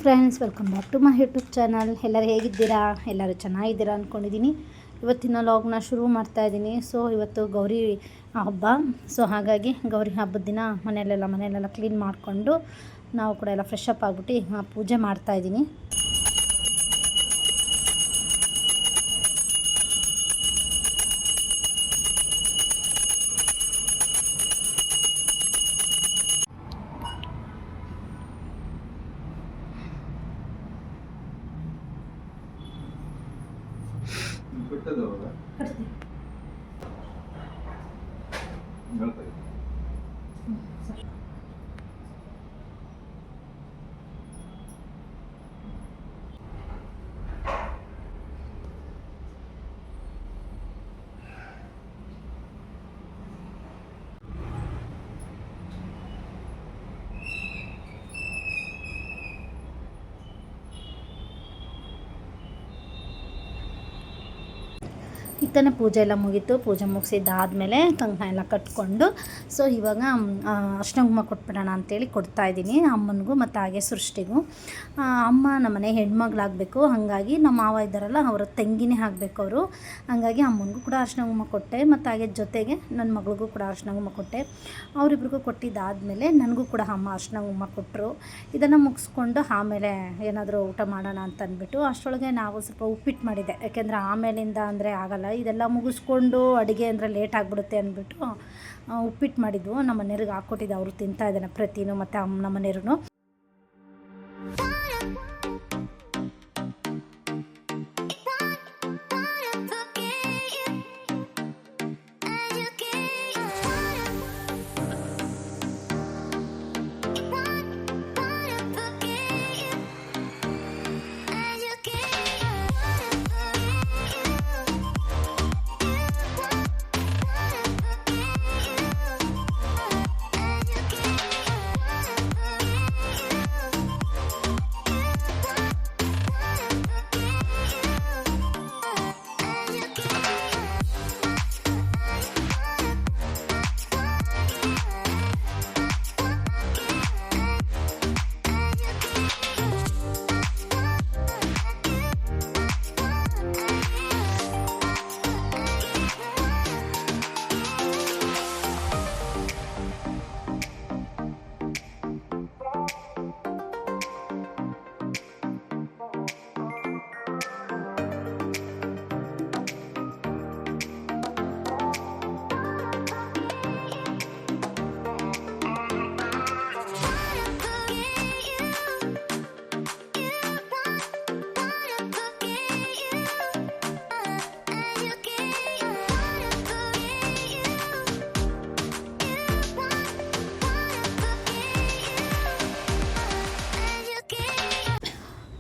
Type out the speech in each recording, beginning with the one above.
Friends, welcome back to my YouTube channel. ಎಲ್ಲರೂ ಹೇಗಿದ್ದೀರಾ? ಎಲ್ಲರೂ ಚೆನ್ನಾಗಿದ್ದೀರಾ ಅಂದ್ಕೊಂಡಿದ್ದೀನಿ. ಇವತ್ತಿನ ಲಾಗ್ನ ಶುರು ಮಾಡ್ತಾಯಿದ್ದೀನಿ. ಸೊ ಇವತ್ತು ಗೌರಿ ಹಬ್ಬ. ಸೊ ಹಾಗಾಗಿ ಗೌರಿ ಹಬ್ಬದ ದಿನ ಮನೆಯಲ್ಲೆಲ್ಲ ಕ್ಲೀನ್ ಮಾಡಿಕೊಂಡು ನಾವು ಕೂಡ ಎಲ್ಲ ಫ್ರೆಶ್ ಅಪ್ ಆಗಿಬಿಟ್ಟು ಪೂಜೆ ಮಾಡ್ತಾಯಿದ್ದೀನಿ. ಇತ್ತನೇ ಪೂಜೆ ಎಲ್ಲ ಮುಗೀತು. ಪೂಜೆ ಮುಗಿಸಿದ್ದಾದಮೇಲೆ ಕಂಕಣ ಎಲ್ಲ ಕಟ್ಕೊಂಡು ಸೊ ಇವಾಗ ಅರ್ಶಿನ ಕುಂಕುಮ ಕೊಟ್ಬಿಡೋಣ ಅಂತೇಳಿ ಕೊಡ್ತಾಯಿದ್ದೀನಿ ಅಮ್ಮನಿಗೂ ಮತ್ತು ಹಾಗೆ ಸೃಷ್ಟಿಗೂ. ಅಮ್ಮ ನಮ್ಮನೆ ಹೆಣ್ಮಗಳಾಗಬೇಕು, ಹಾಗಾಗಿ ನಮ್ಮ ಮಾವ ಇದ್ದಾರಲ್ಲ ಅವರ ತಂಗಿನೇ ಆಗಬೇಕು ಅವರು. ಹಾಗಾಗಿ ಅಮ್ಮನಿಗೂ ಕೂಡ ಅರ್ಶಿನ ಕುಂಕುಮ ಕೊಟ್ಟೆ ಮತ್ತು ಹಾಗೆ ಜೊತೆಗೆ ನನ್ನ ಮಗಳಿಗೂ ಕೂಡ ಅರ್ಶಿನ ಕುಂಕುಮ ಕೊಟ್ಟೆ. ಅವರಿಬ್ರಿಗೂ ಕೊಟ್ಟಿದ್ದಾದಮೇಲೆ ನನಗೂ ಕೂಡ ಅಮ್ಮ ಅರ್ಶಿನ ಕುಂಕುಮ ಕೊಟ್ಟರು. ಇದನ್ನು ಮುಗಿಸ್ಕೊಂಡು ಆಮೇಲೆ ಏನಾದರೂ ಊಟ ಮಾಡೋಣ ಅಂತ ಅಂದ್ಬಿಟ್ಟು ಅಷ್ಟರೊಳಗೆ ನಾವು ಸ್ವಲ್ಪ ಉಪ್ಪಿಟ್ಟು ಮಾಡಿದ್ದೆ. ಯಾಕೆಂದರೆ ಆಮೇಲಿಂದ ಅಂದರೆ ಆಗಲ್ಲ, ಇದೆಲ್ಲ ಮುಗಿಸ್ಕೊಂಡು ಅಡುಗೆ ಅಂದರೆ ಲೇಟ್ ಆಗಿಬಿಡುತ್ತೆ ಅಂದ್ಬಿಟ್ಟು ಉಪ್ಪಿಟ್ಟು ಮಾಡಿದ್ವು. ನಮ್ಮ ಮನೆಯವ್ರಿಗೆ ಹಾಕ್ಕೊಟ್ಟಿದ್ದೆ, ಅವರು ತಿಂತಾ ಇದ್ದಾನೆ ಪ್ರತಿನೂ ಮತ್ತು ನಮ್ಮ ಮನೆಯವ್ರು.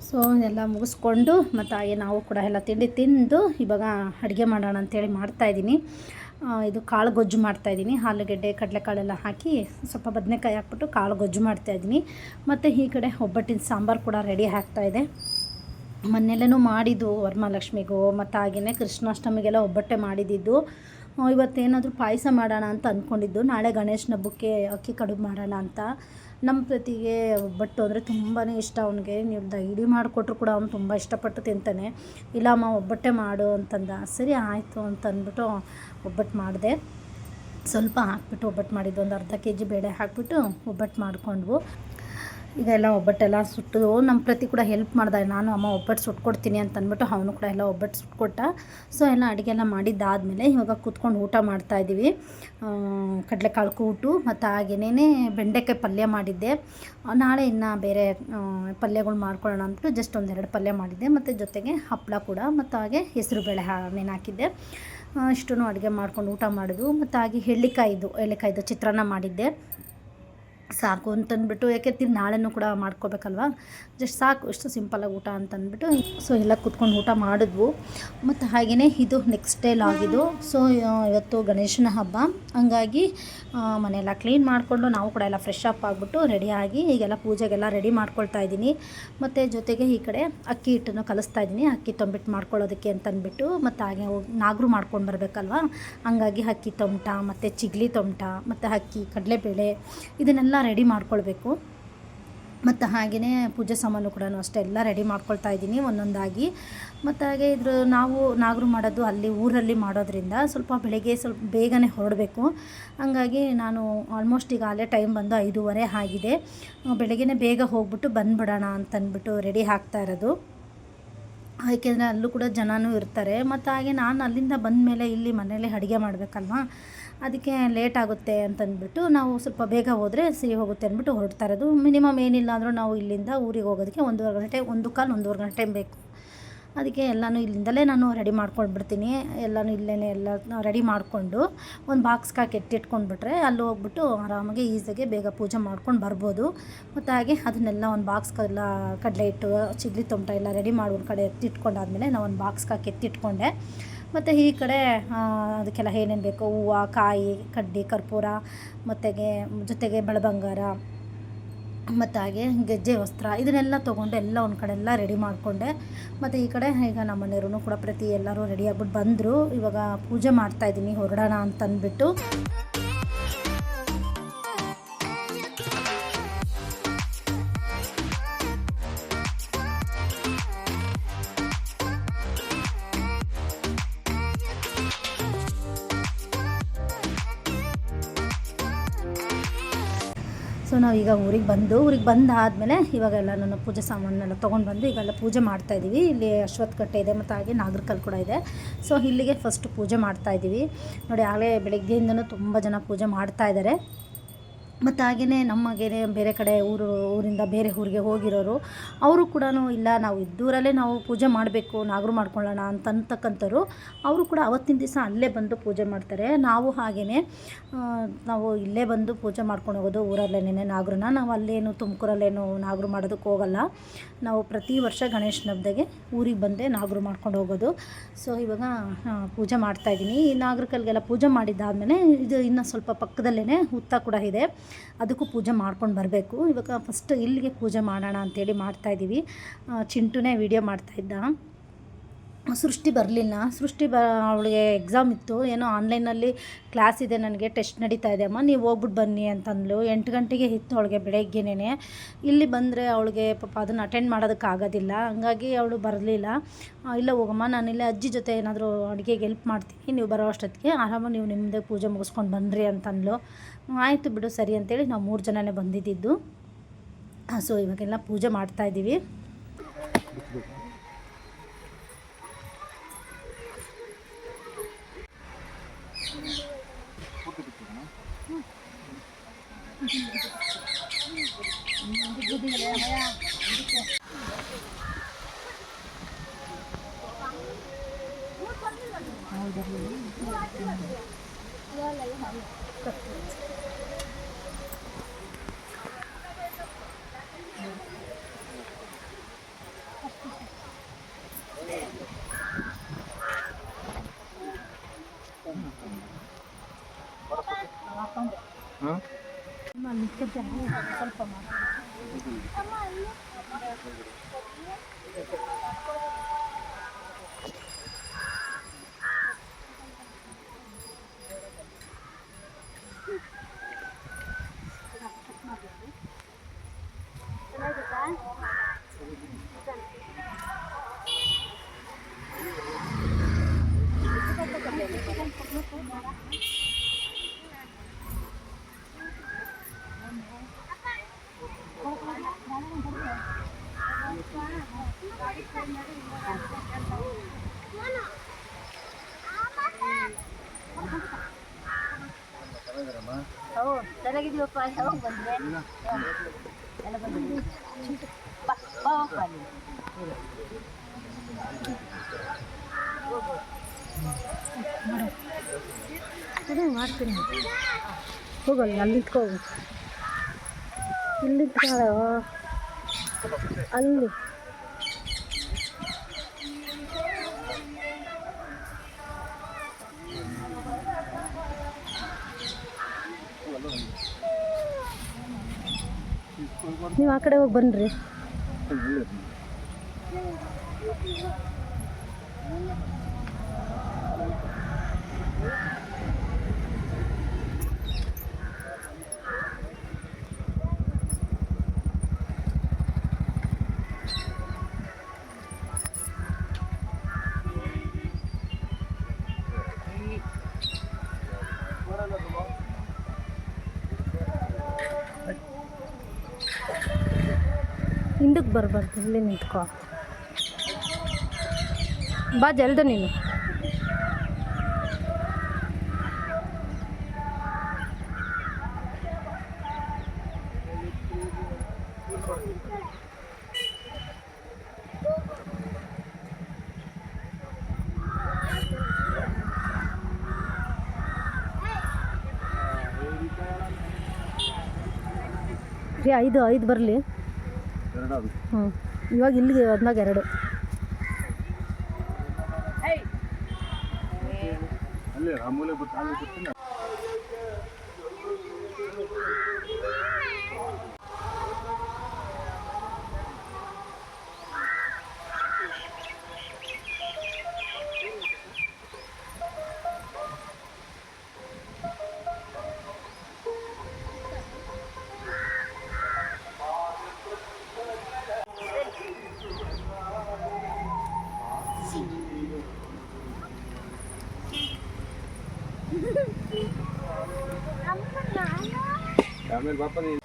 ಸೊ ಎಲ್ಲ ಮುಗಿಸ್ಕೊಂಡು ಮತ್ತು ಹಾಗೆ ನಾವು ಕೂಡ ಎಲ್ಲ ತಿಂಡಿ ತಿಂದು ಇವಾಗ ಅಡುಗೆ ಮಾಡೋಣ ಅಂಥೇಳಿ ಮಾಡ್ತಾಯಿದ್ದೀನಿ. ಇದು ಕಾಳು ಗೊಜ್ಜು ಮಾಡ್ತಾಯಿದ್ದೀನಿ. ಆಲೂಗೆಡ್ಡೆ ಕಡಲೆಕಾಳೆಲ್ಲ ಹಾಕಿ ಸ್ವಲ್ಪ ಬದನೆಕಾಯಿ ಹಾಕ್ಬಿಟ್ಟು ಕಾಳು ಗೊಜ್ಜು ಮಾಡ್ತಾಯಿದ್ದೀನಿ. ಮತ್ತು ಈ ಕಡೆ ಒಬ್ಬಟ್ಟಿನ ಸಾಂಬಾರು ಕೂಡ ರೆಡಿ ಆಗ್ತಾಯಿದೆ. ಮನೆಯಲ್ಲೂ ಮಾಡಿದ್ದು ವರಮಹಾಲಕ್ಷ್ಮಿಗೂ ಮತ್ತು ಹಾಗೆಯೇ ಕೃಷ್ಣಾಷ್ಟಮಿಗೆಲ್ಲ ಒಬ್ಬಟ್ಟೆ ಮಾಡಿದ್ದು. ಇವತ್ತೇನಾದರೂ ಪಾಯಸ ಮಾಡೋಣ ಅಂತ ಅಂದ್ಕೊಂಡಿದ್ದು. ನಾಳೆ ಗಣೇಶನ ಹಬ್ಬಕ್ಕೆ ಅಕ್ಕಿ ಕಡುಬು ಮಾಡೋಣ ಅಂತ. ನಮ್ಮ ಪ್ರತಿಗೆ ಒಬ್ಬಟ್ಟು ಅಂದರೆ ತುಂಬಾ ಇಷ್ಟ ಅವನಿಗೆ. ನೀವು ಡೈಲಿ ಮಾಡಿಕೊಟ್ರು ಕೂಡ ಅವನು ತುಂಬ ಇಷ್ಟಪಟ್ಟು ತಿಂತಾನೆ. ಇಲ್ಲಮ್ಮ ಒಬ್ಬಟ್ಟೆ ಮಾಡು ಅಂತಂದ. ಸರಿ ಆಯಿತು ಅಂತ ಅಂದ್ಬಿಟ್ಟು ಒಬ್ಬಟ್ಟು ಮಾಡಿದೆ. ಸ್ವಲ್ಪ ಹಾಕ್ಬಿಟ್ಟು ಒಬ್ಬಟ್ಟು ಮಾಡಿದ್ದು, ಒಂದು ಅರ್ಧ kg ಬೇಳೆ ಹಾಕ್ಬಿಟ್ಟು ಒಬ್ಬಟ್ಟು ಮಾಡಿಕೊಂಡ್ವು. ಇದೆಲ್ಲ ಒಬ್ಬಟ್ಟೆಲ್ಲ ಸುಟ್ಟು ನಮ್ಮ ಪ್ರತಿ ಕೂಡ ಹೆಲ್ಪ್ ಮಾಡ್ದೆ. ನಾನು ಅಮ್ಮ ಒಬ್ಬಟ್ಟು ಸುಟ್ಕೊಡ್ತೀನಿ ಅಂತ ಅಂದ್ಬಿಟ್ಟು ಅವನು ಕೂಡ ಎಲ್ಲ ಒಬ್ಬಟ್ಟು ಸುಟ್ಕೊಟ್ಟ. ಸೊ ಎಲ್ಲ ಅಡುಗೆ ಎಲ್ಲ ಮಾಡಿದ್ದಾದಮೇಲೆ ಇವಾಗ ಕೂತ್ಕೊಂಡು ಊಟ ಮಾಡ್ತಾಯಿದ್ದೀವಿ. ಕಡಲೆಕಾಳು ಕೂಟು ಮತ್ತು ಹಾಗೆಯೇ ಬೆಂಡೆಕಾಯಿ ಪಲ್ಯ ಮಾಡಿದ್ದೆ. ನಾಳೆ ಇನ್ನು ಬೇರೆ ಪಲ್ಯಗಳು ಮಾಡ್ಕೊಳ್ಳೋಣ ಅಂದ್ಬಿಟ್ಟು ಜಸ್ಟ್ ಒಂದೆರಡು ಪಲ್ಯ ಮಾಡಿದ್ದೆ ಮತ್ತು ಜೊತೆಗೆ ಹಪ್ಪಳ ಕೂಡ ಮತ್ತು ಹಾಗೆ ಹೆಸರುಬೇಳೆ ಹಾಕಿದ್ದೆ. ಇಷ್ಟೂ ಅಡುಗೆ ಮಾಡ್ಕೊಂಡು ಊಟ ಮಾಡಿದ್ವು. ಮತ್ತು ಹಾಗೆ ಎಳ್ಳಿಕಾಯ್ದು ಚಿತ್ರಾನ್ನ ಮಾಡಿದ್ದೆ. ಸಾಕು ಅಂತಂದ್ಬಿಟ್ಟು, ಯಾಕೆ ನಾಳೆನೂ ಕೂಡ ಮಾಡ್ಕೋಬೇಕಲ್ವ, ಜಸ್ಟ್ ಸಾಕು ಇಷ್ಟು ಸಿಂಪಲಾಗಿ ಊಟ ಅಂತಂದ್ಬಿಟ್ಟು ಸೊ ಎಲ್ಲ ಕೂತ್ಕೊಂಡು ಊಟ ಮಾಡಿದ್ವು. ಮತ್ತು ಹಾಗೆಯೇ ಇದು ನೆಕ್ಸ್ಟ್ ಡೇ ಲಾಗಿದು. ಸೊ ಇವತ್ತು ಗಣೇಶನ ಹಬ್ಬ, ಹಂಗಾಗಿ ಮನೆಯೆಲ್ಲ ಕ್ಲೀನ್ ಮಾಡಿಕೊಂಡು ನಾವು ಕೂಡ ಎಲ್ಲ ಫ್ರೆಶ್ ಅಪ್ ಆಗಿಬಿಟ್ಟು ರೆಡಿಯಾಗಿ ಈಗೆಲ್ಲ ಪೂಜೆಗೆಲ್ಲ ರೆಡಿ ಮಾಡ್ಕೊಳ್ತಾ ಇದ್ದೀನಿ. ಮತ್ತು ಜೊತೆಗೆ ಈ ಕಡೆ ಅಕ್ಕಿ ಹಿಟ್ಟನ್ನು ಕಲಿಸ್ತಾ ಇದ್ದೀನಿ, ಅಕ್ಕಿ ತಂಬಿಟ್ಟು ಮಾಡ್ಕೊಳ್ಳೋದಕ್ಕೆ ಅಂತಂದ್ಬಿಟ್ಟು. ಮತ್ತು ಹಾಗೆ ನಾಗರು ಮಾಡ್ಕೊಂಡು ಬರಬೇಕಲ್ವ, ಹಂಗಾಗಿ ಅಕ್ಕಿ ತೊಮಟ ಮತ್ತು ಚಿಗ್ಲಿ ತೊಮಟ ಮತ್ತು ಅಕ್ಕಿ ಕಡಲೆಬೇಳೆ ಇದನ್ನೆಲ್ಲ ರೆಡಿ ಮಾಡ್ಕೊಳ್ಬೇಕು. ಮತ್ತು ಹಾಗೆಯೇ ಪೂಜೆ ಸಾಮಾನು ಕೂಡ ಅಷ್ಟೇ ಎಲ್ಲ ರೆಡಿ ಮಾಡ್ಕೊಳ್ತಾ ಇದ್ದೀನಿ ಒಂದೊಂದಾಗಿ. ಮತ್ತು ಹಾಗೆ ನಾವು ನಾಗರು ಮಾಡೋದು ಅಲ್ಲಿ ಊರಲ್ಲಿ ಮಾಡೋದ್ರಿಂದ ಸ್ವಲ್ಪ ಬೆಳಗ್ಗೆ ಸ್ವಲ್ಪ ಬೇಗನೆ ಹೊರಡಬೇಕು. ಹಂಗಾಗಿ ನಾನು ಆಲ್ಮೋಸ್ಟ್ ಈಗ ಅಲ್ಲೇ ಟೈಮ್ ಬಂದು 5:30 ಆಗಿದೆ. ಬೆಳಗ್ಗೆನೇ ಬೇಗ ಹೋಗ್ಬಿಟ್ಟು ಬಂದುಬಿಡೋಣ ಅಂತಂದ್ಬಿಟ್ಟು ರೆಡಿ ಆಗ್ತಾ ಇರೋದು. ಏಕೆಂದರೆ ಅಲ್ಲೂ ಕೂಡ ಜನನೂ ಇರ್ತಾರೆ. ಮತ್ತು ಹಾಗೆ ನಾನು ಅಲ್ಲಿಂದ ಬಂದ ಮೇಲೆ ಇಲ್ಲಿ ಮನೇಲಿ ಅಡುಗೆ ಮಾಡಬೇಕಲ್ವ, ಅದಕ್ಕೆ ಲೇಟ್ ಆಗುತ್ತೆ ಅಂತಂದ್ಬಿಟ್ಟು ನಾವು ಸ್ವಲ್ಪ ಬೇಗ ಹೋದರೆ ಸರಿ ಹೋಗುತ್ತೆ ಅಂದ್ಬಿಟ್ಟು ಹೊರಡ್ತಾ ಇರೋದು. ಮಿನಿಮಮ್ ಏನಿಲ್ಲ ಅಂದರೂ ನಾವು ಇಲ್ಲಿಂದ ಊರಿಗೆ ಹೋಗೋದಕ್ಕೆ 1.5 ಗಂಟೆ, 1 ಗಂಟೆ ಟೈಮ್ ಬೇಕು. ಅದಕ್ಕೆ ಎಲ್ಲನೂ ಇಲ್ಲಿಂದಲೇ ನಾನು ರೆಡಿ ಮಾಡ್ಕೊಂಡ್ಬಿಡ್ತೀನಿ. ಎಲ್ಲನೂ ಇಲ್ಲೇ ಎಲ್ಲ ರೆಡಿ ಮಾಡಿಕೊಂಡು ಒಂದು ಬಾಕ್ಸ್ಗೆ ಹಾಕಿ ಎತ್ತಿಟ್ಕೊಂಡ್ಬಿಟ್ರೆ ಅಲ್ಲಿ ಹೋಗ್ಬಿಟ್ಟು ಆರಾಮಾಗಿ ಈಸಿಯಾಗಿ ಬೇಗ ಪೂಜೆ ಮಾಡ್ಕೊಂಡು ಬರ್ಬೋದು. ಮತ್ತು ಹಾಗೆ ಅದನ್ನೆಲ್ಲ ಒಂದು ಬಾಕ್ಸ್ಗೆಲ್ಲ ಕಡಲೆ ಹಿಟ್ಟು, ಚಿಗ್ಲಿ ತೊಮಟ ಎಲ್ಲ ರೆಡಿ ಮಾಡಿ ಒಂದು ಕಡೆ ಎತ್ತಿಟ್ಕೊಂಡಾದ್ಮೇಲೆ ನಾವು ಒಂದು ಬಾಕ್ಸ್ಗೆ ಹಾಕಿ ಎತ್ತಿಟ್ಕೊಂಡೆ. ಮತ್ತು ಈ ಕಡೆ ಅದಕ್ಕೆಲ್ಲ ಏನೇನು ಬೇಕೋ ಹೂವು, ಕಾಯಿ, ಕಡ್ಡಿ, ಕರ್ಪೂರ, ಮತ್ತು ಜೊತೆಗೆ ಬೆಳಬಂಗಾರ, ಮತ್ತು ಹಾಗೆ ಗೆಜ್ಜೆ ವಸ್ತ್ರ ಇದನ್ನೆಲ್ಲ ತೊಗೊಂಡು ಎಲ್ಲ ಒಂದು ಕಡೆ ಎಲ್ಲ ರೆಡಿ ಮಾಡಿಕೊಂಡೆ. ಮತ್ತು ಈ ಕಡೆ ಈಗ ನಮ್ಮ ಮನೆಯವರು ಕೂಡ ಎಲ್ಲರೂ ರೆಡಿ ಆಗ್ಬಿಟ್ಟು ಬಂದರು. ಇವಾಗ ಪೂಜೆ ಮಾಡ್ತಾಯಿದ್ದೀನಿ ಹೊರಡೋಣ ಅಂತಂದ್ಬಿಟ್ಟು. ಸೊ ನಾವೀಗ ಊರಿಗೆ ಬಂದಾದಮೇಲೆ ಇವಾಗೆಲ್ಲ ನನ್ನ ಪೂಜೆ ಸಾಮಾನೆಲ್ಲ ತೊಗೊಂಡು ಬಂದು ಈಗೆಲ್ಲ ಪೂಜೆ ಮಾಡ್ತಾಯಿದ್ದೀವಿ. ಇಲ್ಲಿ ಅಶ್ವತ್ಥಕಟ್ಟೆ ಇದೆ ಮತ್ತು ಹಾಗೆ ನಾಗರಕಲ್ಲು ಕೂಡ ಇದೆ. ಸೊ ಇಲ್ಲಿಗೆ ಫಸ್ಟ್ ಪೂಜೆ ಮಾಡ್ತಾಯಿದ್ದೀವಿ. ನೋಡಿ, ಆಗಲೇ ಬೆಳಗ್ಗೆಯಿಂದನೂ ತುಂಬ ಜನ ಪೂಜೆ ಮಾಡ್ತಾಯಿದ್ದಾರೆ. ಮತ್ತು ಹಾಗೆಯೇ ನಮಗೆ ಬೇರೆ ಕಡೆ ಊರಿಂದ ಬೇರೆ ಊರಿಗೆ ಹೋಗಿರೋರು ಅವರು ಕೂಡ ಇಲ್ಲ ನಾವು ಇದ್ದೂರಲ್ಲೇ ನಾವು ಪೂಜೆ ಮಾಡಬೇಕು, ನಾಗರು ಮಾಡ್ಕೊಳ್ಳೋಣ ಅಂತಕ್ಕಂಥವ್ರು ಅವರು ಕೂಡ ಅವತ್ತಿನ ದಿವಸ ಅಲ್ಲೇ ಬಂದು ಪೂಜೆ ಮಾಡ್ತಾರೆ. ನಾವು ಹಾಗೆಯೇ ನಾವು ಇಲ್ಲೇ ಬಂದು ಪೂಜೆ ಮಾಡ್ಕೊಂಡು ಹೋಗೋದು ಊರಲ್ಲೇನೆ ನಾಗರನ್ನ. ನಾವು ಅಲ್ಲೇನು ತುಮಕೂರಲ್ಲೇನು ನಾಗರು ಮಾಡೋದಕ್ಕೆ ಹೋಗಲ್ಲ. ನಾವು ಪ್ರತಿ ವರ್ಷ ಗಣೇಶನ ಹಬ್ಬದಾಗೆ ಊರಿಗೆ ಬಂದೇ ನಾಗರು ಮಾಡ್ಕೊಂಡು ಹೋಗೋದು. ಸೊ ಇವಾಗ ಪೂಜೆ ಮಾಡ್ತಾಯಿದ್ದೀನಿ. ಈ ನಾಗರಕಲ್ಲಿಗೆಲ್ಲ ಪೂಜೆ ಮಾಡಿದ್ದಾದಮೇಲೆ ಇದು ಇನ್ನು ಸ್ವಲ್ಪ ಪಕ್ಕದಲ್ಲೇ ಹುತ್ತ ಕೂಡ ಇದೆ, ಅದಕ್ಕೂ ಪೂಜೆ ಮಾಡ್ಕೊಂಡು ಬರಬೇಕು. ಇವಾಗ ಫಸ್ಟ್ ಇಲ್ಲಿಗೆ ಪೂಜೆ ಮಾಡೋಣ ಅಂಥೇಳಿ ಮಾಡ್ತಾಯಿದ್ದೀವಿ. ಚಿಂಟುನೇ ವೀಡಿಯೋ ಮಾಡ್ತಾಯಿದ್ದ. ಸೃಷ್ಟಿ ಬರಲಿಲ್ಲ. ಅವಳಿಗೆ ಎಕ್ಸಾಮ್ ಇತ್ತು, ಏನೋ ಆನ್ಲೈನಲ್ಲಿ ಕ್ಲಾಸ್ ಇದೆ, ನನಗೆ ಟೆಸ್ಟ್ ನಡೀತಾ ಇದೆ ಅಮ್ಮ, ನೀವು ಹೋಗ್ಬಿಟ್ಟು ಬನ್ನಿ ಅಂತಂದ್ಲು. 8 ಗಂಟೆಗೆ ಇತ್ತು ಅವಳಿಗೆ ಬೆಳಗ್ಗೆನೇ. ಇಲ್ಲಿ ಬಂದರೆ ಅವಳಿಗೆ ಪಾಪ ಅದನ್ನು ಅಟೆಂಡ್ ಮಾಡೋದಕ್ಕಾಗೋದಿಲ್ಲ, ಹಂಗಾಗಿ ಅವಳು ಬರಲಿಲ್ಲ. ಇಲ್ಲ ಹೋಗಮ್ಮ, ನಾನಿಲ್ಲೇ ಅಜ್ಜಿ ಜೊತೆ ಏನಾದರೂ ಅಡುಗೆಗೆ ಹೆಲ್ಪ್ ಮಾಡ್ತೀನಿ, ನೀವು ಬರೋ ಅಷ್ಟೊತ್ತಿಗೆ ಆರಾಮಾಗಿ ನೀವು ನಿಮ್ಮದೇ ಪೂಜೆ ಮುಗಿಸ್ಕೊಂಡು ಬನ್ನಿರಿ ಅಂತಂದ್ಲು. ಆಯಿತು ಬಿಡು ಸರಿ ಅಂತೇಳಿ ನಾವು 3 ಜನನೇ ಬಂದಿದ್ದು. ಸೊ ಇವಾಗೆಲ್ಲ ಪೂಜೆ ಮಾಡ್ತಾಯಿದ್ದೀವಿ. ಸ್ವಲ್ಪ ಚೆನ್ನಾಗಿದ್ದೀವಪ್ಪ, ಯಾವಾಗ ಬಂದರೆ ಎಲ್ಲ ಬಂದಿದ್ದೀವಿ. ಅದೇ ಮಾಡ್ತೀನಿ, ಹೋಗಲ್ಲ ಅಲ್ಲಿ ಇಟ್ಕೋಗು, ಇಲ್ಲಿ ಅಲ್ಲಿ ನೀವು ಆ ಕಡೆ ಹೋಗಿ ಬನ್ನಿರಿ. ಹಿಂದಕ್ಕೆ ಬರಬಾರ್ದು, ಇಲ್ಲೇ ನಿಂತ್ಕೋ. ಬಾ ಜಲ್ದಿ ನೀನು. ಐದು ಬರಲಿ. ಹ್ಞೂ, ಇವಾಗ ಇಲ್ಲಿಗೆ ಅದ್ನಾಗ 2. ಆಮೇಲೆ ಬಾಪ ನೀನು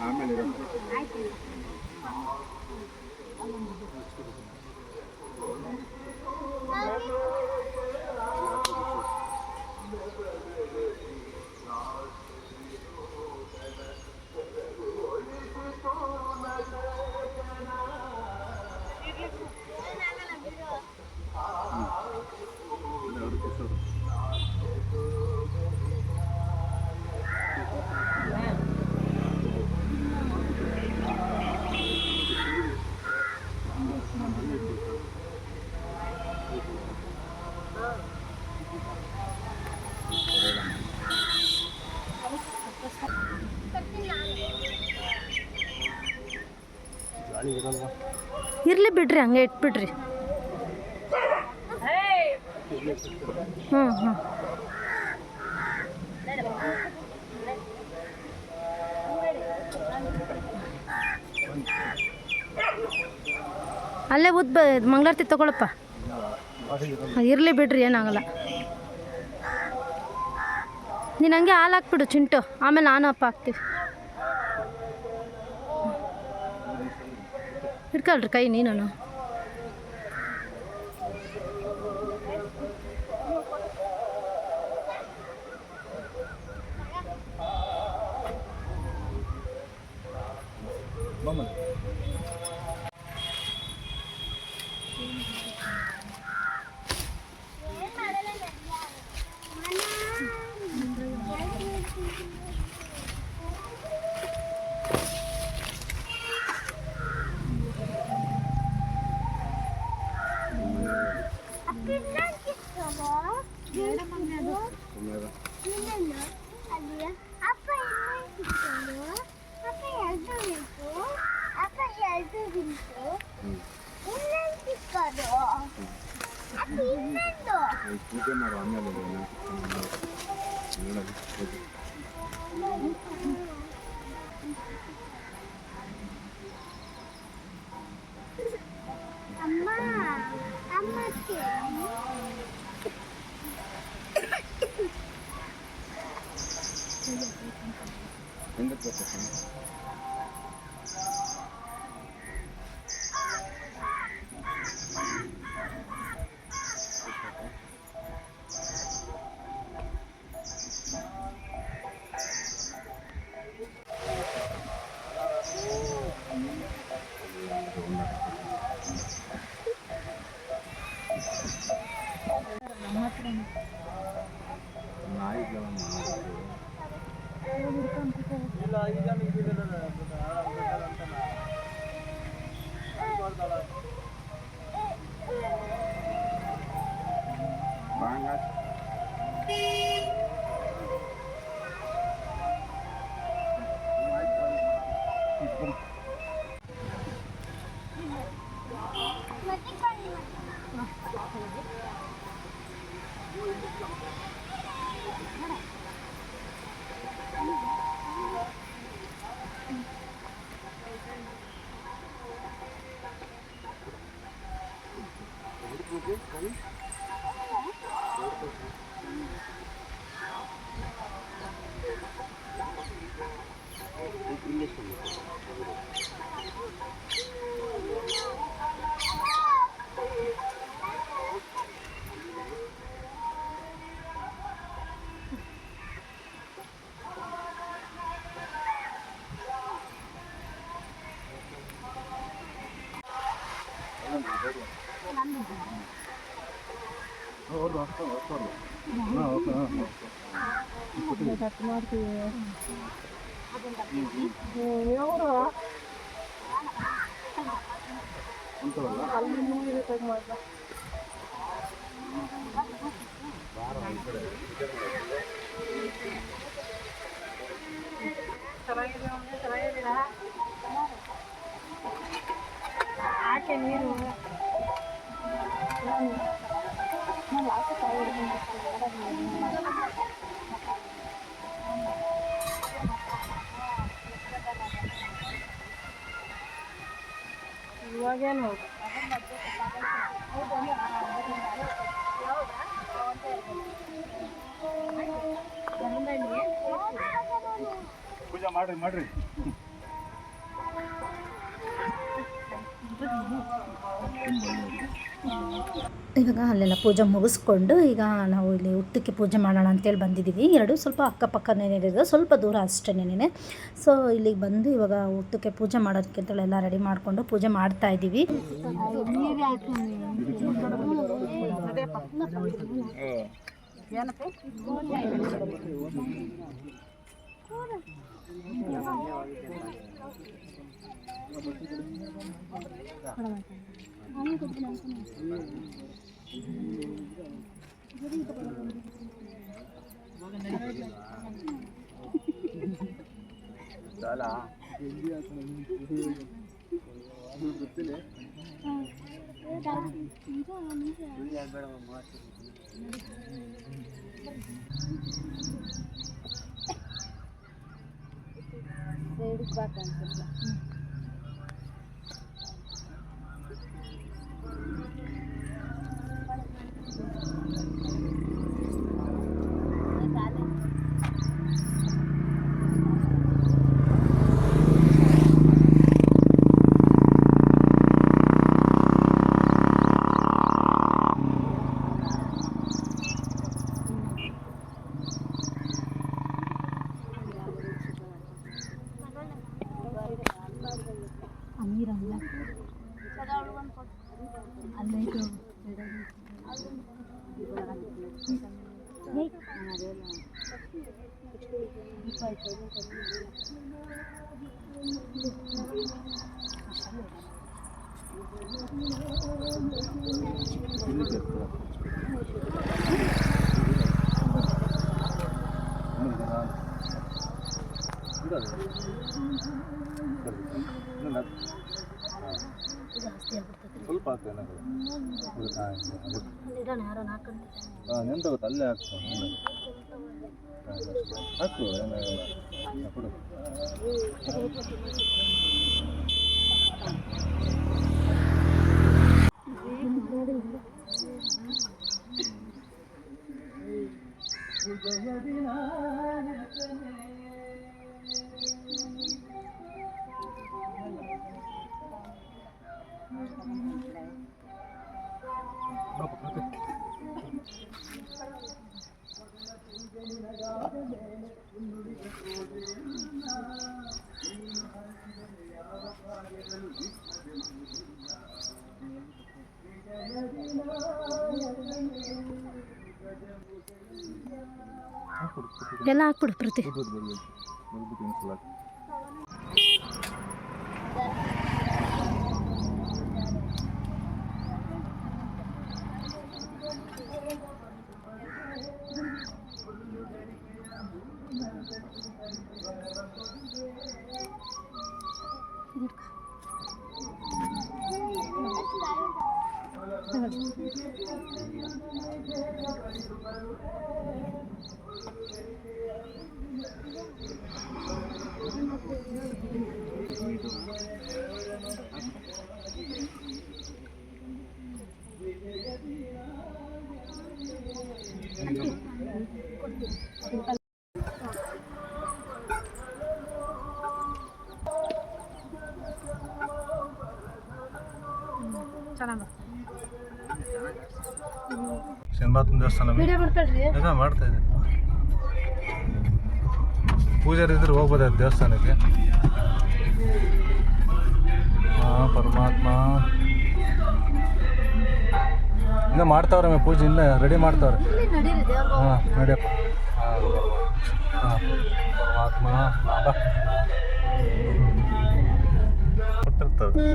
ಆಮೇಲೆ ಇರಲಿ ಬಿಡ್ರಿ, ಹಂಗೆ ಇಟ್ಬಿಡ್ರಿ. ಹ್ಞೂ ಹ್ಞೂ ಅಲ್ಲೇ ಮಂಗಳಾರತಿ ತಗೊಳಪ್ಪ. ಇರಲಿ ಬಿಡ್ರಿ, ಏನಾಗಲ್ಲ. ನೀನು ಹಂಗೆ ಹಾಲು ಹಾಕ್ಬಿಡು ಚಿಂಟು, ಆಮೇಲೆ ನಾನು ಅಪ್ಪ ಹಾಕ್ತೀವಿ. ಹಿಡ್ಕೊಳ್ರಿ ಕೈ ನೀನು. ಪೂಜೆ ಮಾಡೋ ಆಮೇಲೆ ಆಕೆ ನೀರು ಇವಾಗೇನು ಪೂಜೆ ಮಾಡ್ರಿ ಇವಾಗ ಅಲ್ಲೆಲ್ಲ ಪೂಜೆ ಮುಗಿಸ್ಕೊಂಡು ಈಗ ನಾವು ಇಲ್ಲಿ ಹುತ್ತಕ್ಕೆ ಪೂಜೆ ಮಾಡೋಣ ಅಂತೇಳಿ ಬಂದಿದ್ದೀವಿ. ಎರಡು ಸ್ವಲ್ಪ ಅಕ್ಕಪಕ್ಕನೇ ಇರೋದು, ಸ್ವಲ್ಪ ದೂರ ಅಷ್ಟೇನೆ. ಸೊ ಇಲ್ಲಿಗೆ ಬಂದು ಇವಾಗ ಹುತ್ತಕ್ಕೆ ಪೂಜೆ ಮಾಡೋದಕ್ಕೆ ಅಂತೇಳಿ ಎಲ್ಲ ರೆಡಿ ಮಾಡಿಕೊಂಡು ಪೂಜೆ ಮಾಡ್ತಾ ಇದ್ದೀವಿ. ಸ್ವಲ್ಪ ನೆಂದು ಅಲ್ಲೇ ಹಾಕು ಕೊಡು. ಎಲ್ಲ ಹಾಕ್ಬಿಡು ಪ್ರತಿ. ಚೆನ್ನಾಗಿ ಶನಿಮಾತನ ದೇವಸ್ಥಾನ ವಿಡಿಯೋ ಮಾಡ್ಕೊಳ್ರಿ. ಈಗ ಮಾಡ್ತಾ ಇದ್ದೀನಿ. ಪೂಜಾರಿ ಇದ್ರೆ ಹೋಗ್ಬೋದಾಯ್ತು ದೇವಸ್ಥಾನಕ್ಕೆ. ಹಾಂ ಪರಮಾತ್ಮ ಇನ್ನೂ ಮಾಡ್ತಾವ್ರೆ ಪೂಜೆ, ಇನ್ನೂ ರೆಡಿ ಮಾಡ್ತಾವ್ರೆ. ಇಲ್ಲಿ ನಡೀರಿ ದೇವ್ರಿಗೆ. ಹಾಂ ನಡಿಯಪ್ಪ. ಹಾಂ ಪರಮಾತ್ಮ ಬಾ ಕೊಟ್ಟಿರ್ತದೆ.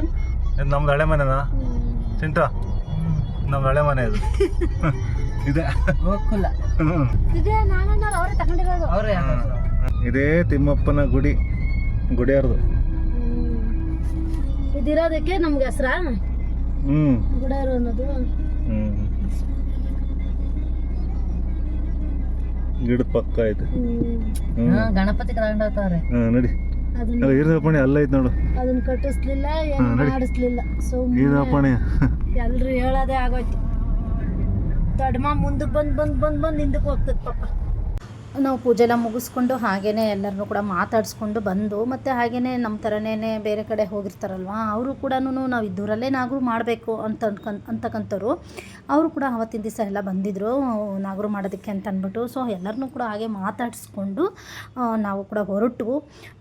ಇದು ನಮ್ದು ಹಳೆ ಮನೆನಾ ಚಿಂಟ? ನಮ್ದು ಹಳೆ ಮನೆ ಇದು. ಇದೆ ಗೋಕುಲ. ಇದೇ ನಾನನ್ನ ಅವರೇ ತಗೊಂಡಿರೋದು. ಅವರೇ ಇದೇ ತಿಮ್ಮಪ್ಪನ ಗುಡಿಯಾರ್ದು. ಇದಿರೋದಕ್ಕೆ ನಮ್ಗೆ ಹೆಸ್ರಾ ಗುಡಾರು ಅನ್ನೋದು. ಗಿಡದ ಪಕ್ಕ ಐತೆ. ಗಣಪತಿ ತಗೊಂಡವ್ರೆ. ನಡಿ. ಈರಪ್ಪಣಿ ಅಲ್ಲ ಐತೆ ನೋಡು. ಅದನ್ನ ಕಟ್ಟಿಸ್ಲಿಲ್ಲ, ಏನು ಮಾಡಿಸ್ಲಿಲ್ಲ. ಈರಪ್ಪಣಿ ಎಲ್ರು ಹೇಳೋದೇ ಆಗೋಯ್ತು. ದೊಡ್ಡಮ್ಮ ಮುಂದಕ್ಕೆ ಬಂದು ಹಿಂದಕ್ಕೆ ಹೋಗ್ತದೆ ಪಾಪ. ನಾವು ಪೂಜೆ ಎಲ್ಲ ಮುಗಿಸ್ಕೊಂಡು ಹಾಗೇ ಎಲ್ಲರನ್ನೂ ಕೂಡ ಮಾತಾಡಿಸ್ಕೊಂಡು ಬಂದು, ಮತ್ತು ಹಾಗೇ ನಮ್ಮ ಥರನೇ ಬೇರೆ ಕಡೆ ಹೋಗಿರ್ತಾರಲ್ವ, ಅವರು ಕೂಡ ನಾವು ಇದ್ದೂರಲ್ಲೇ ನಾಗರು ಮಾಡಬೇಕು ಅಂತಕ್ಕಂಥವ್ರು. ಅವರು ಕೂಡ ಆವತ್ತಿನ ದಿವಸ ಎಲ್ಲ ಬಂದಿದ್ದರು ನಾಗರು ಮಾಡೋದಕ್ಕೆ ಅಂತ ಅಂದ್ಬಿಟ್ಟು. ಸೊ ಎಲ್ಲರನ್ನೂ ಕೂಡ ಹಾಗೆ ಮಾತಾಡಿಸ್ಕೊಂಡು ನಾವು ಕೂಡ ಹೊರಟು.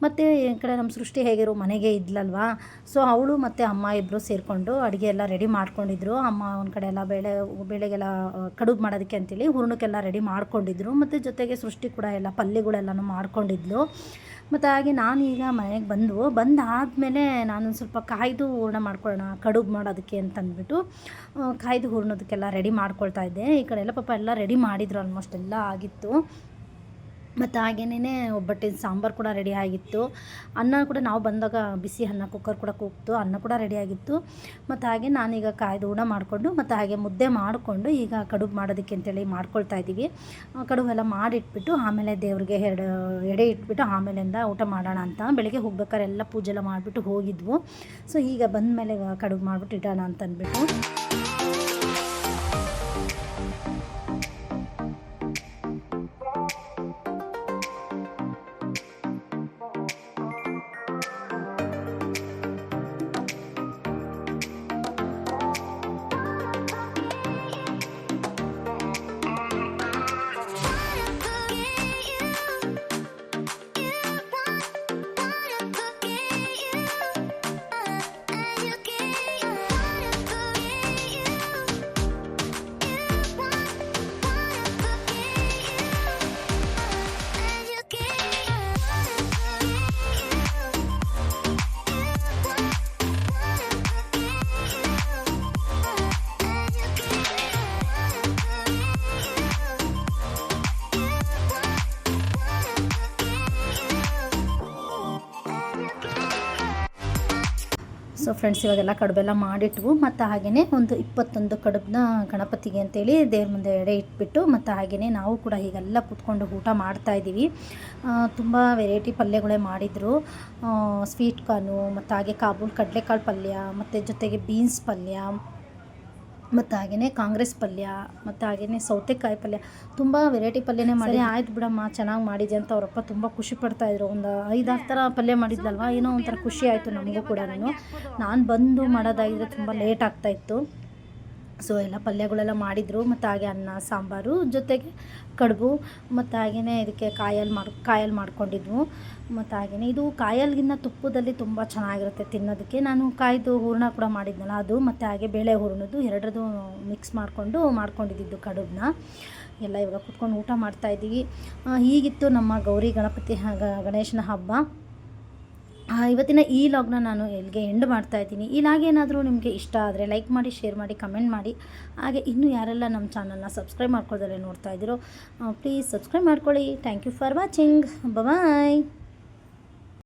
ಮತ್ತು ಈ ಕಡೆ ನಮ್ಮ ಸೃಷ್ಟಿ ಹೇಗಿರೋ ಮನೆಗೆ ಇದ್ಲಲ್ವ, ಸೊ ಅವಳು ಮತ್ತು ಅಮ್ಮ ಇಬ್ಬರು ಸೇರಿಕೊಂಡು ಅಡುಗೆ ಎಲ್ಲ ರೆಡಿ ಮಾಡ್ಕೊಂಡಿದ್ರು. ಅಮ್ಮ ಒಂದು ಕಡೆ ಎಲ್ಲ ಬೇಳೆಗೆಲ್ಲ ಕಡುಬು ಮಾಡೋದಕ್ಕೆ ಅಂತೇಳಿ ಹೂರ್ಣಕ್ಕೆಲ್ಲ ರೆಡಿ ಮಾಡ್ಕೊಂಡಿದ್ರು. ಮತ್ತು ಜೊತೆಗೆ ಸೃಷ್ಟಿ ಕೂಡ ಎಲ್ಲ ಪಲ್ಯಗಳೆಲ್ಲನೂ ಮಾಡ್ಕೊಂಡಿದ್ಲು. ಮತ್ತು ಹಾಗೆ ನಾನು ಈಗ ಮನೆಗೆ ಬಂದಾದಮೇಲೆ ನಾನು ಸ್ವಲ್ಪ ಕಾಯ್ದು ಹೂರ್ಣ ಮಾಡ್ಕೊಳ್ಳೋಣ ಕಡುಬು ಮಾಡೋದಕ್ಕೆ ಅಂತಂದ್ಬಿಟ್ಟು ಕಾಯ್ದು ಹೂರ್ಣೋದಕ್ಕೆಲ್ಲ ರೆಡಿ ಮಾಡ್ಕೊಳ್ತಾ ಇದ್ದೆ. ಈ ಕಡೆ ಎಲ್ಲ ಪಾಪ ಎಲ್ಲ ರೆಡಿ ಮಾಡಿದ್ರು, ಆಲ್ಮೋಸ್ಟ್ ಎಲ್ಲ ಆಗಿತ್ತು. ಮತ್ತು ಹಾಗೇನೇ ಒಬ್ಬಟ್ಟಿನ ಸಾಂಬಾರು ಕೂಡ ರೆಡಿ ಆಗಿತ್ತು. ಅನ್ನ ಕೂಡ ನಾವು ಬಂದಾಗ ಬಿಸಿ ಅನ್ನ ಕುಕ್ಕರ್ ಕೂಡ ಕೂಗ್ತು, ಅನ್ನ ಕೂಡ ರೆಡಿ ಆಗಿತ್ತು. ಮತ್ತು ಹಾಗೆ ನಾನೀಗ ಕಾಯ್ದು ಊಟ ಮಾಡಿಕೊಂಡು ಮತ್ತು ಹಾಗೆ ಮುದ್ದೆ ಮಾಡಿಕೊಂಡು ಈಗ ಕಡುಬು ಮಾಡೋದಕ್ಕೆ ಅಂತೇಳಿ ಮಾಡ್ಕೊಳ್ತಾ ಇದ್ದೀವಿ. ಕಡುಬೆಲ್ಲ ಮಾಡಿಟ್ಬಿಟ್ಟು ಆಮೇಲೆ ದೇವ್ರಿಗೆ ಎಡೆ ಇಟ್ಬಿಟ್ಟು ಆಮೇಲಿಂದ ಊಟ ಮಾಡೋಣ ಅಂತ ಬೆಳಗ್ಗೆ ಹೋಗ್ಬೇಕಾದ್ರೆ ಎಲ್ಲ ಪೂಜೆ ಎಲ್ಲ ಮಾಡಿಬಿಟ್ಟು ಹೋಗಿದ್ವು. ಸೊ ಈಗ ಬಂದ ಮೇಲೆ ಕಡುಬು ಮಾಡಿಬಿಟ್ಟು ಇಡೋಣ ಅಂತ ಅಂದ್ಬಿಟ್ಟು ಸೊ ಫ್ರೆಂಡ್ಸ್ ಇವಾಗೆಲ್ಲ ಕಡುಬೆಲ್ಲ ಮಾಡಿಟ್ವು. ಮತ್ತು ಹಾಗೆಯೇ ಒಂದು 21 ಕಡುಬನ್ನ ಗಣಪತಿಗೆ ಅಂತೇಳಿ ದೇವ್ರ ಮುಂದೆ ಎಡೆ ಇಟ್ಬಿಟ್ಟು ಮತ್ತು ಹಾಗೆಯೇ ನಾವು ಕೂಡ ಹೀಗೆಲ್ಲ ಕೂತ್ಕೊಂಡು ಊಟ ಮಾಡ್ತಾಯಿದ್ದೀವಿ. ತುಂಬ ವೆರೈಟಿ ಪಲ್ಯಗಳೇ ಮಾಡಿದರು. ಸ್ವೀಟ್ ಕಾರ್ನು ಮತ್ತು ಹಾಗೆ ಕಾಬೂಲ್ ಕಡಲೆಕಾಳು ಪಲ್ಯ ಮತ್ತು ಜೊತೆಗೆ ಬೀನ್ಸ್ ಪಲ್ಯ ಮತ್ತು ಹಾಗೆಯೇ ಕಾಂಗ್ರೆಸ್ ಪಲ್ಯ ಮತ್ತು ಹಾಗೆಯೇ ಸೌತೆಕಾಯಿ ಪಲ್ಯ, ತುಂಬ ವೆರೈಟಿ ಪಲ್ಯನೇ ಮಾಡಿ. ಆಯ್ತು ಬಿಡಮ್ಮ ಚೆನ್ನಾಗಿ ಮಾಡಿದೆ ಅಂತ ಅವರಪ್ಪ ತುಂಬ ಖುಷಿ ಪಡ್ತಾಯಿದ್ರು. ಒಂದು 5-6 ಥರ ಪಲ್ಯ ಮಾಡಿದ್ಲಲ್ವ, ಏನೋ ಒಂಥರ ಖುಷಿ ಆಯಿತು ನಮಗೂ ಕೂಡ. ನಾನು ಬಂದು ಮಾಡೋದಾಗಿದ್ರೆ ತುಂಬ ಲೇಟ್ ಆಗ್ತಾಯಿತ್ತು. ಸೊ ಎಲ್ಲ ಪಲ್ಯಗಳೆಲ್ಲ ಮಾಡಿದರು. ಮತ್ತು ಹಾಗೆ ಅನ್ನ ಸಾಂಬಾರು ಜೊತೆಗೆ ಕಡುಬು ಮತ್ತು ಹಾಗೆಯೇ ಇದಕ್ಕೆ ಕಾಯಲ್ಲಿ ಮಾಡ್ಕೊಂಡಿದ್ವು. ಮತ್ತು ಹಾಗೆಯೇ ಇದು ಕಾಯಲ್ಗಿನ್ನ ತುಪ್ಪದಲ್ಲಿ ತುಂಬ ಚೆನ್ನಾಗಿರುತ್ತೆ ತಿನ್ನೋದಕ್ಕೆ. ನಾನು ಕಾಯ್ದು ಹೂರ್ಣ ಕೂಡ ಮಾಡಿದ್ನಲ್ಲ ಅದು, ಮತ್ತು ಹಾಗೆ ಬೇಳೆ ಹೂರ್ಣದ್ದು ಎರಡರದ್ದು ಮಿಕ್ಸ್ ಮಾಡ್ಕೊಂಡಿದ್ದು ಕಡುಬನ್ನ ಎಲ್ಲ ಇವಾಗ ಕುತ್ಕೊಂಡು ಊಟ ಮಾಡ್ತಾಯಿದ್ದೀವಿ. ಹೀಗಿತ್ತು ನಮ್ಮ ಗೌರಿ ಗಣೇಶನ ಹಬ್ಬ. ಇವತ್ತಿನ ಈ ಲಾಗ್ನ ನಾನು ಎಲ್ಲಿಗೆ ಎಂಡ್ ಮಾಡ್ತಾಯಿದ್ದೀನಿ. ಈ ಲಾಗ್ ಏನಾದರೂ ನಿಮಗೆ ಇಷ್ಟ ಆದರೆ ಲೈಕ್ ಮಾಡಿ, ಶೇರ್ ಮಾಡಿ, ಕಮೆಂಟ್ ಮಾಡಿ. ಹಾಗೆ ಇನ್ನೂ ಯಾರೆಲ್ಲ ನಮ್ಮ ಚಾನಲ್ನ ಸಬ್ಸ್ಕ್ರೈಬ್ ಮಾಡ್ಕೊಳ್ಳೋದಲ್ಲೇ ನೋಡ್ತಾ ಇದ್ದೀರೋ ಪ್ಲೀಸ್ ಸಬ್ಸ್ಕ್ರೈಬ್ ಮಾಡ್ಕೊಳ್ಳಿ. Thank you for watching. Bye.